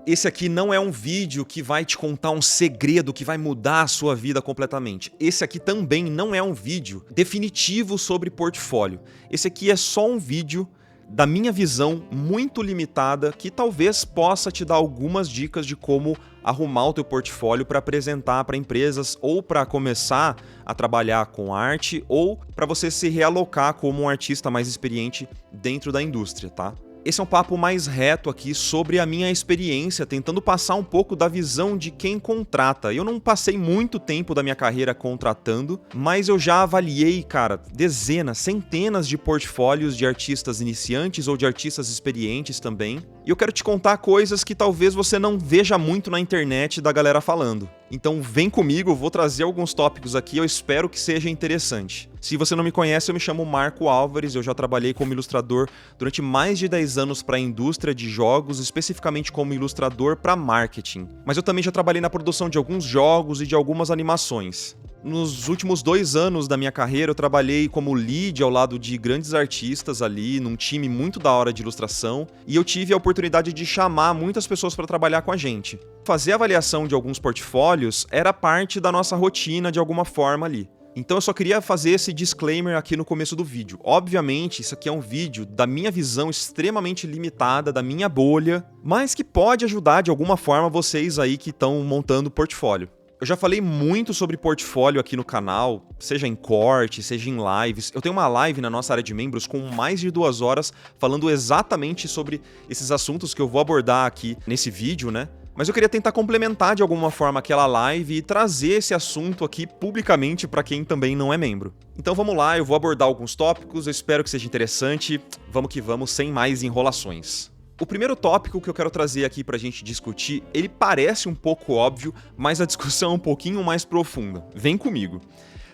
Esse aqui não é um vídeo que vai te contar um segredo que vai mudar a sua vida completamente. Esse aqui também não é um vídeo definitivo sobre portfólio. Esse aqui é só um vídeo da minha visão muito limitada que talvez possa te dar algumas dicas de como arrumar o teu portfólio para apresentar para empresas ou para começar a trabalhar com arte ou para você se realocar como um artista mais experiente dentro da indústria, tá? Esse é um papo mais reto aqui sobre a minha experiência, tentando passar um pouco da visão de quem contrata. Eu não passei muito tempo da minha carreira contratando, mas eu já avaliei, cara, dezenas, centenas de portfólios de artistas iniciantes ou de artistas experientes também. E eu quero te contar coisas que talvez você não veja muito na internet da galera falando. Então vem comigo, eu vou trazer alguns tópicos aqui, eu espero que seja interessante. Se você não me conhece, eu me chamo Marco Álvares, eu já trabalhei como ilustrador durante mais de 10 anos para a indústria de jogos, especificamente como ilustrador para marketing. Mas eu também já trabalhei na produção de alguns jogos e de algumas animações. Nos últimos 2 anos da minha carreira, eu trabalhei como lead ao lado de grandes artistas ali, num time muito da hora de ilustração, e eu tive a oportunidade de chamar muitas pessoas para trabalhar com a gente. Fazer a avaliação de alguns portfólios era parte da nossa rotina de alguma forma ali. Então eu só queria fazer esse disclaimer aqui no começo do vídeo. Obviamente, isso aqui é um vídeo da minha visão extremamente limitada, da minha bolha, mas que pode ajudar de alguma forma vocês aí que estão montando portfólio. Eu já falei muito sobre portfólio aqui no canal, seja em corte, seja em lives. Eu tenho uma live na nossa área de membros com mais de 2 horas falando exatamente sobre esses assuntos que eu vou abordar aqui nesse vídeo, né? Mas eu queria tentar complementar de alguma forma aquela live e trazer esse assunto aqui publicamente para quem também não é membro. Então vamos lá, eu vou abordar alguns tópicos, eu espero que seja interessante. Vamos que vamos, sem mais enrolações. O primeiro tópico que eu quero trazer aqui pra gente discutir, ele parece um pouco óbvio, mas a discussão é um pouquinho mais profunda. Vem comigo.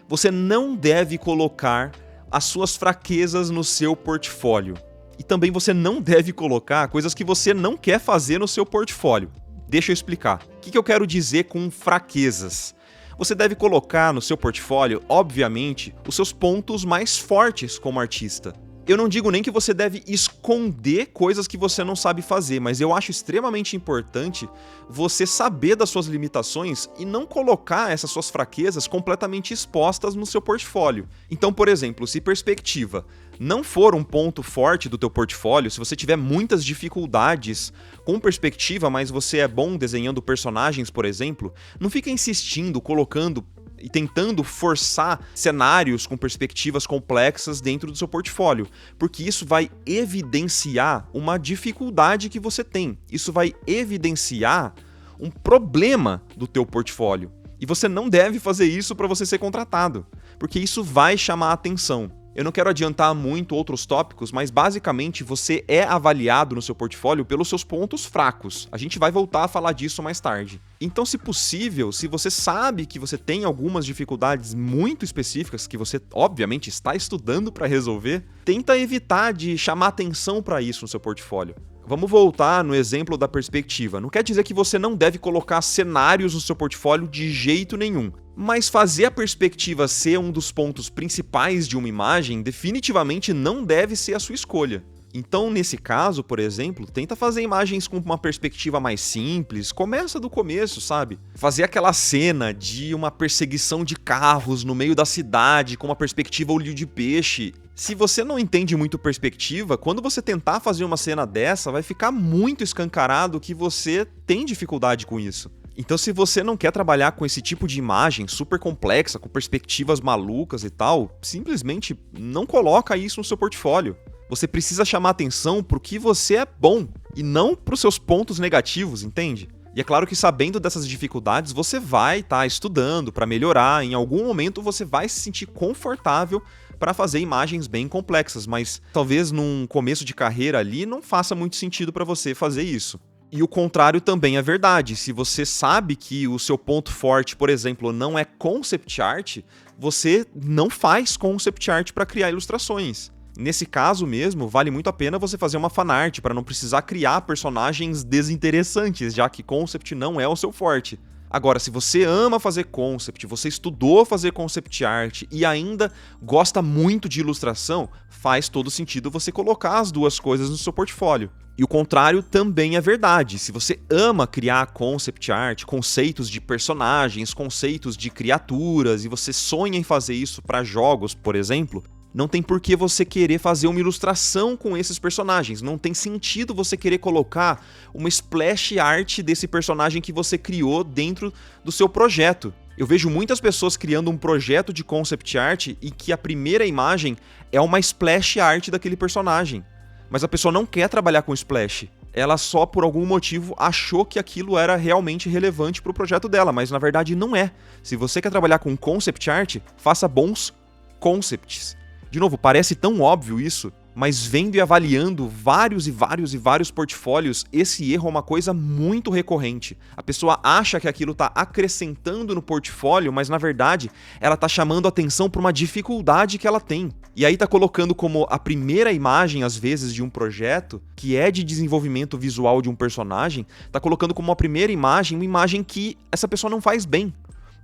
Você não deve colocar as suas fraquezas no seu portfólio. E também você não deve colocar coisas que você não quer fazer no seu portfólio. Deixa eu explicar. O que eu quero dizer com fraquezas? Você deve colocar no seu portfólio, obviamente, os seus pontos mais fortes como artista. Eu não digo nem que você deve esconder coisas que você não sabe fazer, mas eu acho extremamente importante você saber das suas limitações e não colocar essas suas fraquezas completamente expostas no seu portfólio. Então, por exemplo, se perspectiva não for um ponto forte do teu portfólio, se você tiver muitas dificuldades com perspectiva, mas você é bom desenhando personagens, por exemplo, não fica insistindo, colocando e tentando forçar cenários com perspectivas complexas dentro do seu portfólio, porque isso vai evidenciar uma dificuldade que você tem. Isso vai evidenciar um problema do teu portfólio. E você não deve fazer isso para você ser contratado, porque isso vai chamar a atenção. Eu não quero adiantar muito outros tópicos, mas basicamente você é avaliado no seu portfólio pelos seus pontos fracos. A gente vai voltar a falar disso mais tarde. Então, se possível, se você sabe que você tem algumas dificuldades muito específicas que você, obviamente, está estudando para resolver, tenta evitar de chamar atenção para isso no seu portfólio. Vamos voltar no exemplo da perspectiva. Não quer dizer que você não deve colocar cenários no seu portfólio de jeito nenhum. Mas fazer a perspectiva ser um dos pontos principais de uma imagem definitivamente não deve ser a sua escolha. Então, nesse caso, por exemplo, tenta fazer imagens com uma perspectiva mais simples, começa do começo, sabe? Fazer aquela cena de uma perseguição de carros no meio da cidade com uma perspectiva olho de peixe. Se você não entende muito perspectiva, quando você tentar fazer uma cena dessa, vai ficar muito escancarado que você tem dificuldade com isso. Então, se você não quer trabalhar com esse tipo de imagem super complexa, com perspectivas malucas e tal, simplesmente não coloca isso no seu portfólio. Você precisa chamar atenção pro que você é bom e não pros seus pontos negativos, entende? E é claro que sabendo dessas dificuldades, você vai estar estudando para melhorar, em algum momento você vai se sentir confortável para fazer imagens bem complexas, mas talvez num começo de carreira ali não faça muito sentido para você fazer isso. E o contrário também é verdade. Se você sabe que o seu ponto forte, por exemplo, não é concept art, você não faz concept art para criar ilustrações. Nesse caso mesmo, vale muito a pena você fazer uma fanart para não precisar criar personagens desinteressantes, já que concept não é o seu forte. Agora, se você ama fazer concept, você estudou fazer concept art e ainda gosta muito de ilustração, faz todo sentido você colocar as duas coisas no seu portfólio. E o contrário também é verdade. Se você ama criar concept art, conceitos de personagens, conceitos de criaturas, e você sonha em fazer isso para jogos, por exemplo, não tem por que você querer fazer uma ilustração com esses personagens. Não tem sentido você querer colocar uma splash art desse personagem que você criou dentro do seu projeto. Eu vejo muitas pessoas criando um projeto de concept art e que a primeira imagem é uma splash art daquele personagem. Mas a pessoa não quer trabalhar com splash. Ela só, por algum motivo, achou que aquilo era realmente relevante para o projeto dela, mas na verdade não é. Se você quer trabalhar com concept art, faça bons concepts. De novo, parece tão óbvio isso, mas vendo e avaliando vários portfólios, esse erro é uma coisa muito recorrente. A pessoa acha que aquilo está acrescentando no portfólio, mas na verdade ela está chamando atenção para uma dificuldade que ela tem. E aí está colocando como a primeira imagem, às vezes, de um projeto, que é de desenvolvimento visual de um personagem, está colocando como a primeira imagem uma imagem que essa pessoa não faz bem.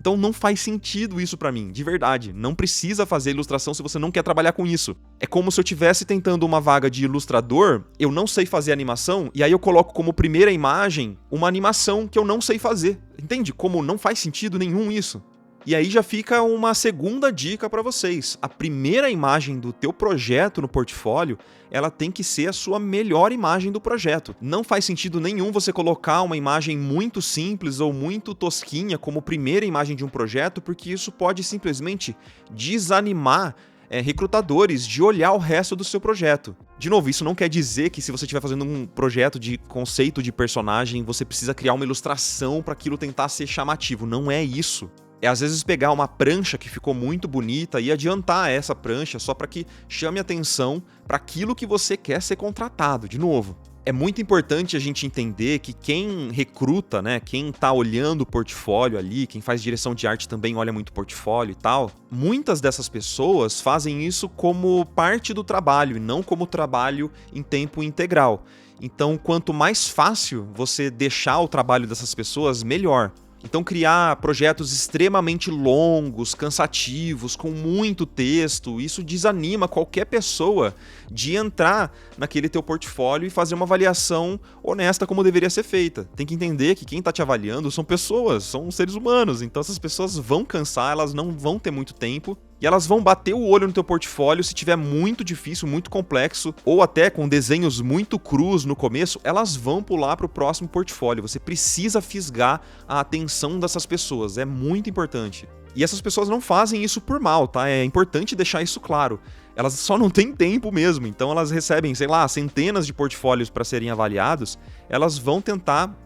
Então não faz sentido isso pra mim, de verdade. Não precisa fazer ilustração se você não quer trabalhar com isso. É como se eu estivesse tentando uma vaga de ilustrador, eu não sei fazer animação, e aí eu coloco como primeira imagem uma animação que eu não sei fazer. Entende? Como não faz sentido nenhum isso. E aí já fica uma segunda dica para vocês. A primeira imagem do teu projeto no portfólio, ela tem que ser a sua melhor imagem do projeto. Não faz sentido nenhum você colocar uma imagem muito simples ou muito tosquinha como primeira imagem de um projeto, porque isso pode simplesmente desanimar recrutadores de olhar o resto do seu projeto. De novo, isso não quer dizer que se você estiver fazendo um projeto de conceito de personagem, você precisa criar uma ilustração para aquilo tentar ser chamativo. Não é isso. É às vezes pegar uma prancha que ficou muito bonita e adiantar essa prancha só para que chame atenção para aquilo que você quer ser contratado. De novo, é muito importante a gente entender que quem recruta, né, quem tá olhando o portfólio ali, quem faz direção de arte também olha muito o portfólio e tal, muitas dessas pessoas fazem isso como parte do trabalho e não como trabalho em tempo integral. Então, quanto mais fácil você deixar o trabalho dessas pessoas, melhor. Então criar projetos extremamente longos, cansativos, com muito texto, isso desanima qualquer pessoa de entrar naquele teu portfólio e fazer uma avaliação honesta como deveria ser feita. Tem que entender que quem está te avaliando são pessoas, são seres humanos, então essas pessoas vão cansar, elas não vão ter muito tempo. E elas vão bater o olho no teu portfólio se tiver muito difícil, muito complexo, ou até com desenhos muito crus no começo, elas vão pular para o próximo portfólio. Você precisa fisgar a atenção dessas pessoas, é muito importante. E essas pessoas não fazem isso por mal, tá? É importante deixar isso claro. Elas só não têm tempo mesmo, então elas recebem, sei lá, centenas de portfólios para serem avaliados, elas vão tentar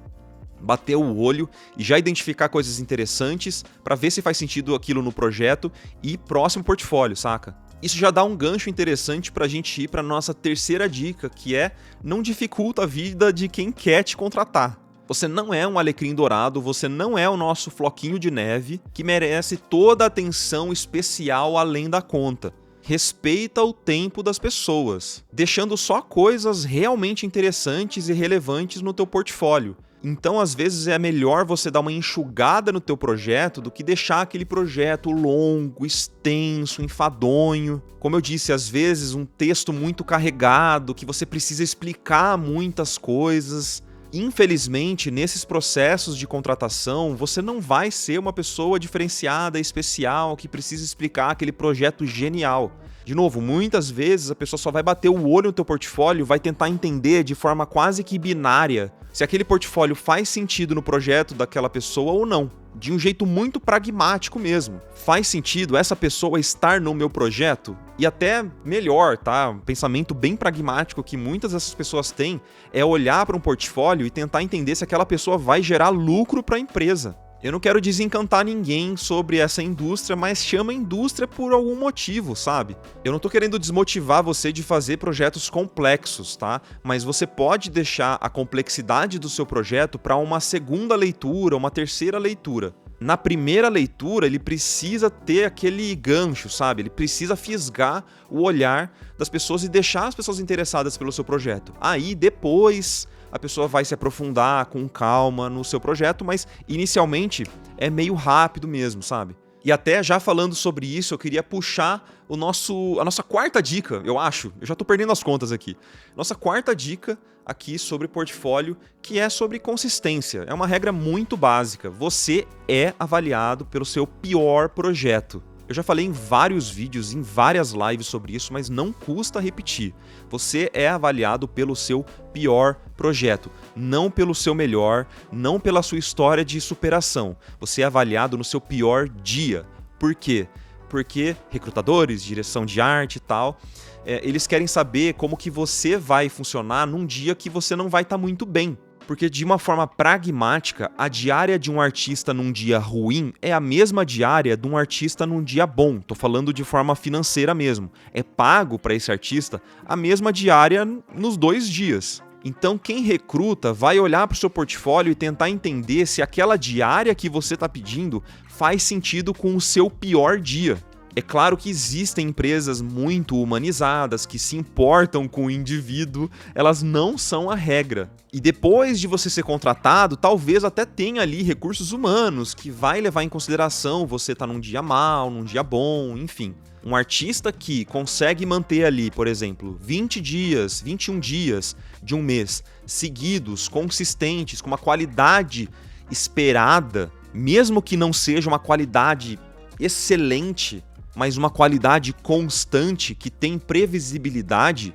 bater o olho e já identificar coisas interessantes para ver se faz sentido aquilo no projeto e próximo portfólio, saca? Isso já dá um gancho interessante pra gente ir pra nossa terceira dica, que é não dificulta a vida de quem quer te contratar. Você não é um alecrim dourado, você não é o nosso floquinho de neve que merece toda a atenção especial além da conta. Respeita o tempo das pessoas, deixando só coisas realmente interessantes e relevantes no teu portfólio. Então, às vezes, é melhor você dar uma enxugada no teu projeto do que deixar aquele projeto longo, extenso, enfadonho. Como eu disse, às vezes um texto muito carregado, que você precisa explicar muitas coisas. Infelizmente, nesses processos de contratação, você não vai ser uma pessoa diferenciada, especial, que precisa explicar aquele projeto genial. De novo, muitas vezes a pessoa só vai bater o olho no teu portfólio, vai tentar entender de forma quase que binária se aquele portfólio faz sentido no projeto daquela pessoa ou não. De um jeito muito pragmático mesmo. Faz sentido essa pessoa estar no meu projeto? E até melhor, tá? Um pensamento bem pragmático que muitas dessas pessoas têm é olhar para um portfólio e tentar entender se aquela pessoa vai gerar lucro para a empresa. Eu não quero desencantar ninguém sobre essa indústria, mas chama a indústria por algum motivo, sabe? Eu não tô querendo desmotivar você de fazer projetos complexos, tá? Mas você pode deixar a complexidade do seu projeto para uma segunda leitura, uma terceira leitura. Na primeira leitura, ele precisa ter aquele gancho, sabe? Ele precisa fisgar o olhar das pessoas e deixar as pessoas interessadas pelo seu projeto. Aí, depois, a pessoa vai se aprofundar com calma no seu projeto, mas inicialmente é meio rápido mesmo, sabe? E até já falando sobre isso, eu queria puxar a nossa quarta dica, eu acho. Eu já tô perdendo as contas aqui. Nossa quarta dica aqui sobre portfólio, que é sobre consistência. É uma regra muito básica. Você é avaliado pelo seu pior projeto. Eu já falei em vários vídeos, em várias lives sobre isso, mas não custa repetir. Você é avaliado pelo seu pior projeto, não pelo seu melhor, não pela sua história de superação. Você é avaliado no seu pior dia. Por quê? Porque recrutadores, direção de arte e tal, eles querem saber como que você vai funcionar num dia que você não vai estar muito bem. Porque de uma forma pragmática, a diária de um artista num dia ruim é a mesma diária de um artista num dia bom. Tô falando de forma financeira mesmo. É pago para esse artista a mesma diária nos 2 dias. Então quem recruta vai olhar para o seu portfólio e tentar entender se aquela diária que você está pedindo faz sentido com o seu pior dia. É claro que existem empresas muito humanizadas que se importam com o indivíduo, elas não são a regra. E depois de você ser contratado, talvez até tenha ali recursos humanos que vai levar em consideração você estar num dia mal, num dia bom, enfim. Um artista que consegue manter ali, por exemplo, 20 dias, 21 dias de um mês seguidos, consistentes, com uma qualidade esperada, mesmo que não seja uma qualidade excelente, mas uma qualidade constante que tem previsibilidade,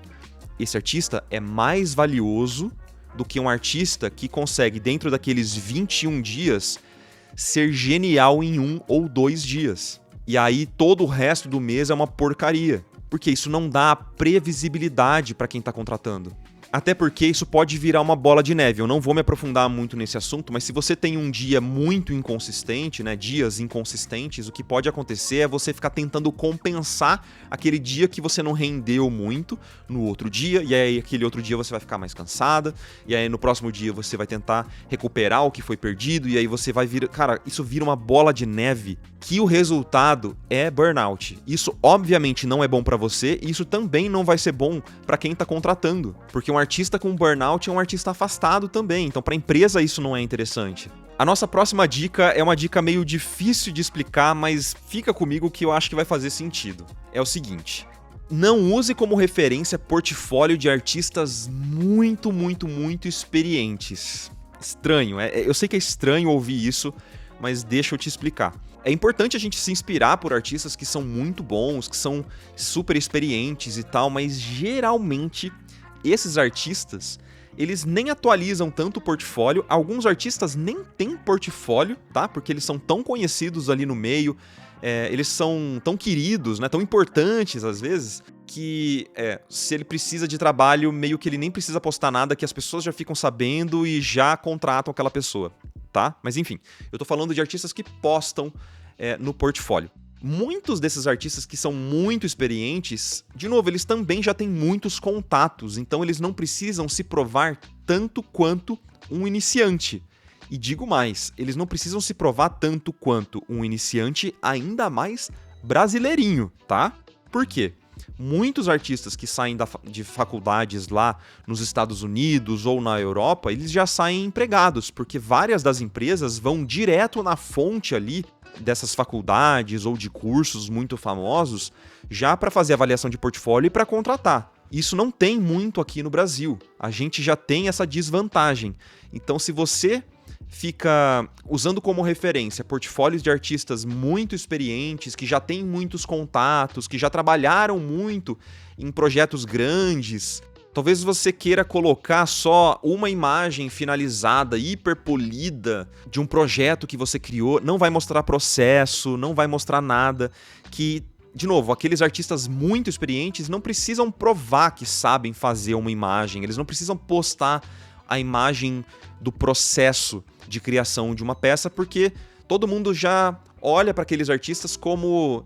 esse artista é mais valioso do que um artista que consegue, dentro daqueles 21 dias, ser genial em 1 ou 2 dias. E aí todo o resto do mês é uma porcaria, porque isso não dá previsibilidade para quem está contratando. Até porque isso pode virar uma bola de neve. Eu não vou me aprofundar muito nesse assunto, mas se você tem um dia muito inconsistente, né, dias inconsistentes, o que pode acontecer é você ficar tentando compensar aquele dia que você não rendeu muito no outro dia, e aí aquele outro dia você vai ficar mais cansada, e aí no próximo dia você vai tentar recuperar o que foi perdido, e aí você vai vir... Cara, isso vira uma bola de neve que o resultado é burnout. Isso obviamente não é bom pra você, e isso também não vai ser bom pra quem tá contratando, porque um artista com burnout é um artista afastado também, então para a empresa isso não é interessante. A nossa próxima dica é uma dica meio difícil de explicar, mas fica comigo que eu acho que vai fazer sentido. É o seguinte: não use como referência portfólio de artistas muito experientes. Estranho, eu sei que é estranho ouvir isso, mas deixa eu te explicar. É importante a gente se inspirar por artistas que são muito bons, que são super experientes e tal, mas geralmente esses artistas, eles nem atualizam tanto o portfólio. Alguns artistas nem têm portfólio, tá? Porque eles são tão conhecidos ali no meio, eles são tão queridos, né? Tão importantes às vezes, que se ele precisa de trabalho, meio que ele nem precisa postar nada, que as pessoas já ficam sabendo e já contratam aquela pessoa, tá? Mas enfim, eu tô falando de artistas que postam no portfólio. Muitos desses artistas que são muito experientes, de novo, eles também já têm muitos contatos, então eles não precisam se provar tanto quanto um iniciante. E digo mais, eles não precisam se provar tanto quanto um iniciante, ainda mais brasileirinho, tá? Por quê? Muitos artistas que saem de faculdades lá nos Estados Unidos ou na Europa, eles já saem empregados, porque várias das empresas vão direto na fonte ali dessas faculdades ou de cursos muito famosos, já para fazer avaliação de portfólio e para contratar. Isso não tem muito aqui no Brasil. A gente já tem essa desvantagem. Então, se você fica usando como referência portfólios de artistas muito experientes, que já têm muitos contatos, que já trabalharam muito em projetos grandes, talvez você queira colocar só uma imagem finalizada, hiperpolida de um projeto que você criou, não vai mostrar processo, não vai mostrar nada, que, de novo, aqueles artistas muito experientes não precisam provar que sabem fazer uma imagem, eles não precisam postar a imagem do processo de criação de uma peça, porque todo mundo já olha para aqueles artistas como,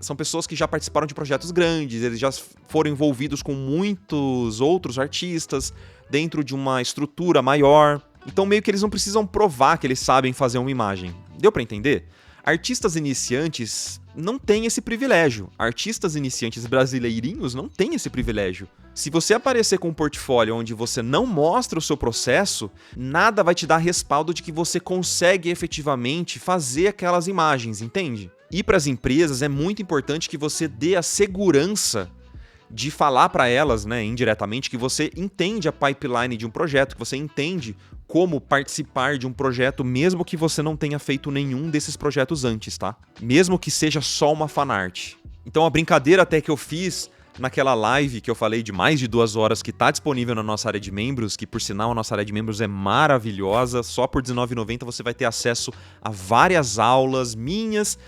são pessoas que já participaram de projetos grandes, eles já foram envolvidos com muitos outros artistas dentro de uma estrutura maior. Então meio que eles não precisam provar que eles sabem fazer uma imagem. Deu para entender? Artistas iniciantes não têm esse privilégio. Artistas iniciantes brasileirinhos não têm esse privilégio. Se você aparecer com um portfólio onde você não mostra o seu processo, nada vai te dar respaldo de que você consegue efetivamente fazer aquelas imagens, entende? E para as empresas é muito importante que você dê a segurança de falar para elas, né, indiretamente, que você entende a pipeline de um projeto, que você entende como participar de um projeto, mesmo que você não tenha feito nenhum desses projetos antes, tá? Mesmo que seja só uma fanart. Então a brincadeira até que eu fiz naquela live que eu falei de mais de 2 horas, que tá disponível na nossa área de membros, que por sinal a nossa área de membros é maravilhosa, só por R$19,90 você vai ter acesso a várias aulas minhas,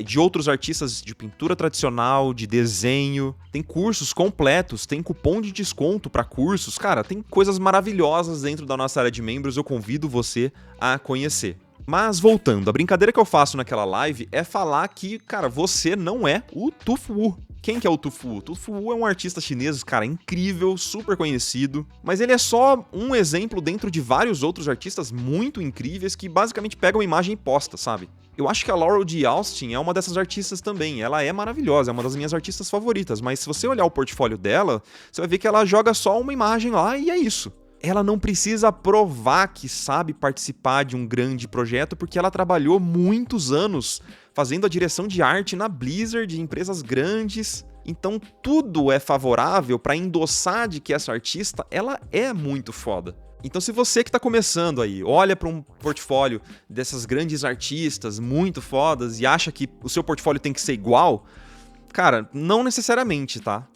de outros artistas de pintura tradicional, de desenho, tem cursos completos, tem cupom de desconto para cursos, cara, tem coisas maravilhosas dentro da nossa área de membros, eu convido você a conhecer. Mas voltando, a brincadeira que eu faço naquela live é falar que, cara, você não é o Tufu. Quem que é o Tufu? Tufu é um artista chinês, cara, incrível, super conhecido, mas ele é só um exemplo dentro de vários outros artistas muito incríveis que basicamente pegam a imagem e posta, sabe? Eu acho que a Laurel D. Austin é uma dessas artistas também. Ela é maravilhosa, é uma das minhas artistas favoritas, mas se você olhar o portfólio dela, você vai ver que ela joga só uma imagem lá e é isso. Ela não precisa provar que sabe participar de um grande projeto, porque ela trabalhou muitos anos fazendo a direção de arte na Blizzard, de empresas grandes. Então tudo é favorável para endossar de que essa artista, ela é muito foda. Então se você que está começando aí, olha para um portfólio dessas grandes artistas muito fodas e acha que o seu portfólio tem que ser igual, cara, não necessariamente, tá?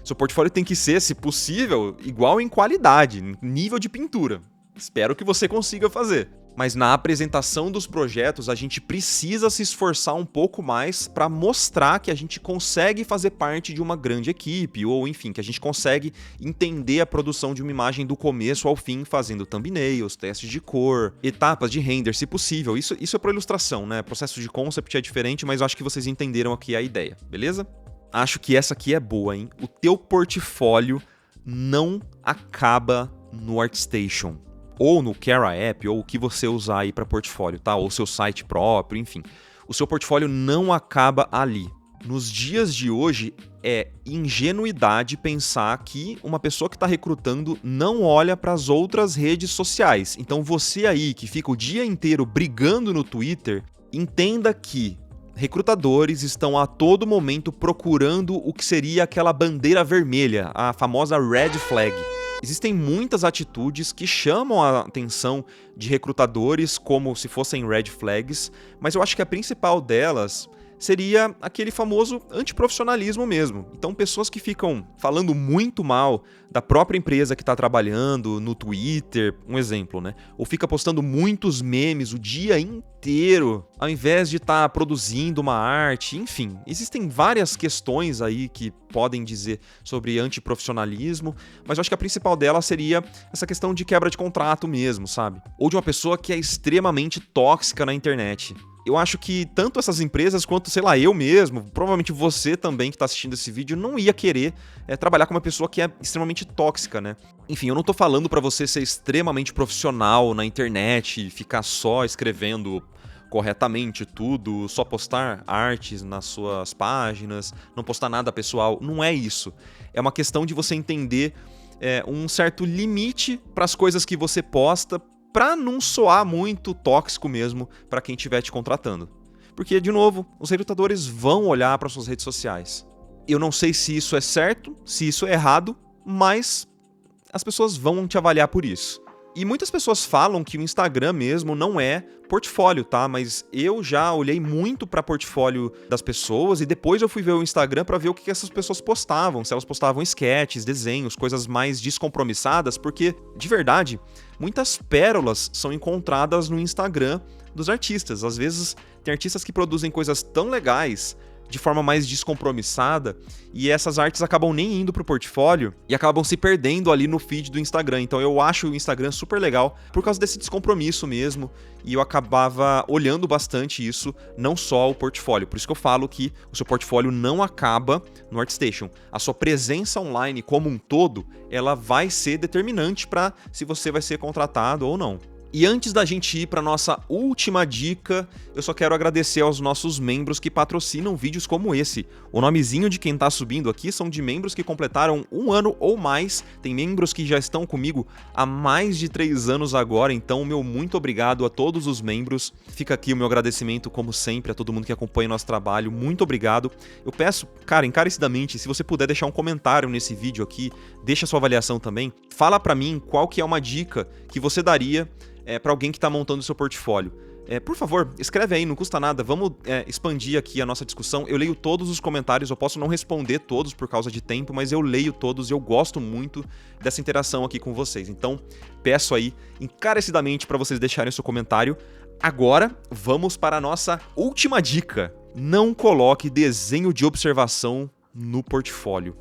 Seu portfólio tem que ser, se possível, igual em qualidade, em nível de pintura. Espero que você consiga fazer. Mas na apresentação dos projetos, a gente precisa se esforçar um pouco mais para mostrar que a gente consegue fazer parte de uma grande equipe, ou enfim, que a gente consegue entender a produção de uma imagem do começo ao fim, fazendo thumbnails, testes de cor, etapas de render, se possível. Isso é para ilustração, né? Processo de concept é diferente, mas eu acho que vocês entenderam aqui a ideia, beleza? Acho que essa aqui é boa, hein? O teu portfólio não acaba no ArtStation, ou no Cara App, ou o que você usar aí para portfólio, tá? Ou seu site próprio, enfim. O seu portfólio não acaba ali. Nos dias de hoje, é ingenuidade pensar que uma pessoa que está recrutando não olha para as outras redes sociais. Então você aí, que fica o dia inteiro brigando no Twitter, entenda que recrutadores estão a todo momento procurando o que seria aquela bandeira vermelha, a famosa red flag. Existem muitas atitudes que chamam a atenção de recrutadores como se fossem red flags, mas eu acho que a principal delas seria aquele famoso antiprofissionalismo mesmo. Então, pessoas que ficam falando muito mal da própria empresa que está trabalhando no Twitter, um exemplo, né? Ou fica postando muitos memes o dia inteiro, ao invés de estar produzindo uma arte, enfim. Existem várias questões aí que podem dizer sobre antiprofissionalismo, mas eu acho que a principal dela seria essa questão de quebra de contrato mesmo, sabe? Ou de uma pessoa que é extremamente tóxica na internet. Eu acho que tanto essas empresas quanto, sei lá, eu mesmo, provavelmente você também que está assistindo esse vídeo, não ia querer trabalhar com uma pessoa que é extremamente tóxica, né? Enfim, eu não tô falando para você ser extremamente profissional na internet e ficar só escrevendo corretamente tudo, só postar artes nas suas páginas, não postar nada pessoal. Não é isso. É uma questão de você entender um certo limite para as coisas que você posta, para não soar muito tóxico mesmo para quem estiver te contratando. Porque, de novo, os recrutadores vão olhar para suas redes sociais. Eu não sei se isso é certo, se isso é errado, mas as pessoas vão te avaliar por isso. E muitas pessoas falam que o Instagram mesmo não é portfólio, tá? Mas eu já olhei muito para portfólio das pessoas e depois eu fui ver o Instagram para ver o que essas pessoas postavam. Se elas postavam sketches, desenhos, coisas mais descompromissadas, porque, de verdade, muitas pérolas são encontradas no Instagram dos artistas. Às vezes tem artistas que produzem coisas tão legais de forma mais descompromissada, e essas artes acabam nem indo pro portfólio e acabam se perdendo ali no feed do Instagram. Então eu acho o Instagram super legal por causa desse descompromisso mesmo, e eu acabava olhando bastante isso, não só o portfólio. Por isso que eu falo que o seu portfólio não acaba no ArtStation. A sua presença online como um todo, ela vai ser determinante para se você vai ser contratado ou não. E antes da gente ir para nossa última dica, eu só quero agradecer aos nossos membros que patrocinam vídeos como esse. O nomezinho de quem tá subindo aqui são de membros que completaram 1 ano ou mais. Tem membros que já estão comigo há mais de 3 anos agora, então meu muito obrigado a todos os membros. Fica aqui o meu agradecimento, como sempre, a todo mundo que acompanha o nosso trabalho. Muito obrigado. Eu peço, cara, encarecidamente, se você puder deixar um comentário nesse vídeo aqui, deixa sua avaliação também. Fala pra mim qual que é uma dica que você daria para alguém que está montando o seu portfólio. Por favor, escreve aí, não custa nada, vamos expandir aqui a nossa discussão. Eu leio todos os comentários, eu posso não responder todos por causa de tempo, mas eu leio todos e eu gosto muito dessa interação aqui com vocês. Então, peço aí encarecidamente para vocês deixarem o seu comentário. Agora, vamos para a nossa última dica. Não coloque desenho de observação no portfólio.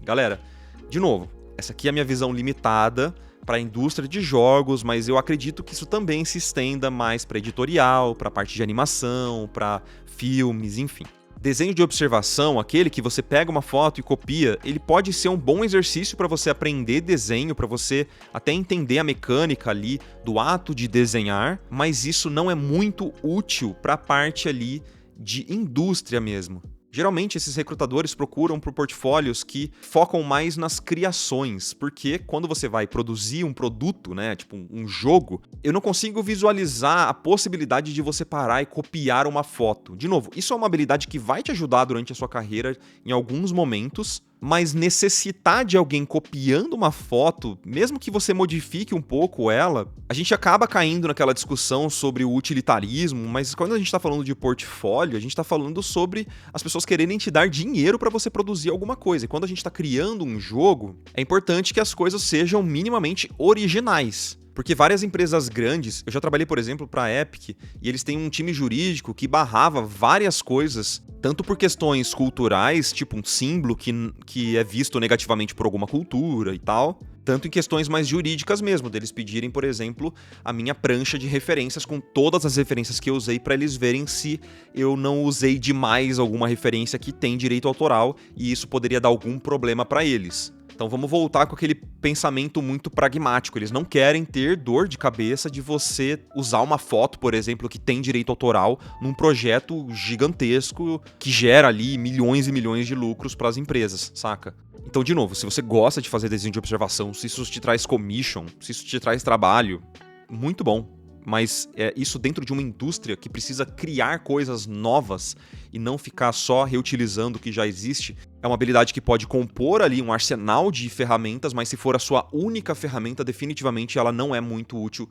Galera, de novo, essa aqui é a minha visão limitada para a indústria de jogos, mas eu acredito que isso também se estenda mais para editorial, para a parte de animação, para filmes, enfim. Desenho de observação, aquele que você pega uma foto e copia, ele pode ser um bom exercício para você aprender desenho, para você até entender a mecânica ali do ato de desenhar, mas isso não é muito útil para a parte ali de indústria mesmo. Geralmente, esses recrutadores procuram por portfólios que focam mais nas criações, porque quando você vai produzir um produto, né, tipo um jogo, eu não consigo visualizar a possibilidade de você parar e copiar uma foto. De novo, isso é uma habilidade que vai te ajudar durante a sua carreira em alguns momentos, mas necessitar de alguém copiando uma foto, mesmo que você modifique um pouco ela, a gente acaba caindo naquela discussão sobre o utilitarismo, mas quando a gente está falando de portfólio, a gente está falando sobre as pessoas quererem te dar dinheiro para você produzir alguma coisa. E quando a gente está criando um jogo, é importante que as coisas sejam minimamente originais. Porque várias empresas grandes, eu já trabalhei, por exemplo, para a Epic, e eles têm um time jurídico que barrava várias coisas, tanto por questões culturais, tipo um símbolo que é visto negativamente por alguma cultura e tal, tanto em questões mais jurídicas mesmo, deles pedirem, por exemplo, a minha prancha de referências com todas as referências que eu usei para eles verem se eu não usei demais alguma referência que tem direito autoral e isso poderia dar algum problema para eles. Então vamos voltar com aquele pensamento muito pragmático. Eles não querem ter dor de cabeça de você usar uma foto, por exemplo, que tem direito autoral num projeto gigantesco que gera ali milhões e milhões de lucros para as empresas, saca? Então, de novo, se você gosta de fazer desenho de observação, se isso te traz commission, se isso te traz trabalho, muito bom. Mas isso dentro de uma indústria que precisa criar coisas novas e não ficar só reutilizando o que já existe, é uma habilidade que pode compor ali um arsenal de ferramentas, mas se for a sua única ferramenta, definitivamente ela não é muito útil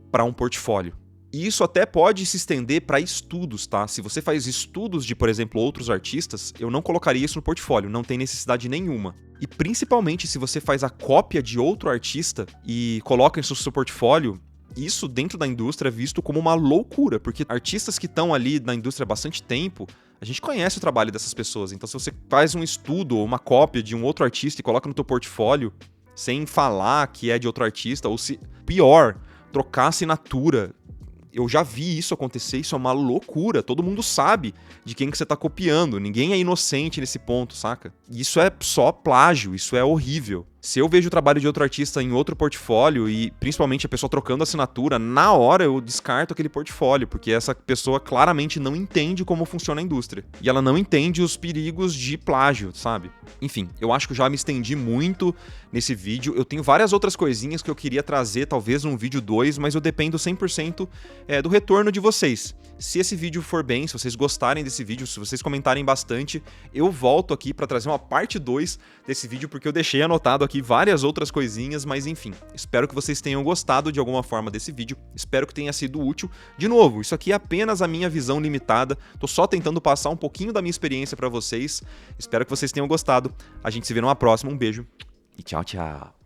para um portfólio. E isso até pode se estender para estudos, tá? Se você faz estudos de, por exemplo, outros artistas, eu não colocaria isso no portfólio, não tem necessidade nenhuma. E principalmente se você faz a cópia de outro artista e coloca isso no seu portfólio, isso dentro da indústria é visto como uma loucura, porque artistas que estão ali na indústria há bastante tempo, a gente conhece o trabalho dessas pessoas. Então se você faz um estudo ou uma cópia de um outro artista e coloca no teu portfólio, sem falar que é de outro artista, ou se pior, trocar assinatura. Eu já vi isso acontecer, isso é uma loucura. Todo mundo sabe de quem que você tá copiando. Ninguém é inocente nesse ponto, saca? Isso é só plágio, isso é horrível. Se eu vejo o trabalho de outro artista em outro portfólio e principalmente a pessoa trocando assinatura, na hora eu descarto aquele portfólio, porque essa pessoa claramente não entende como funciona a indústria. E ela não entende os perigos de plágio, sabe? Enfim, eu acho que eu já me estendi muito nesse vídeo. Eu tenho várias outras coisinhas que eu queria trazer, talvez num vídeo 2, mas eu dependo 100% do retorno de vocês. Se esse vídeo for bem, se vocês gostarem desse vídeo, se vocês comentarem bastante, eu volto aqui para trazer uma parte 2 desse vídeo, porque eu deixei anotado aqui várias outras coisinhas, mas enfim, espero que vocês tenham gostado de alguma forma desse vídeo, espero que tenha sido útil. De novo, isso aqui é apenas a minha visão limitada, tô só tentando passar um pouquinho da minha experiência para vocês, espero que vocês tenham gostado, a gente se vê numa próxima, um beijo e tchau, tchau!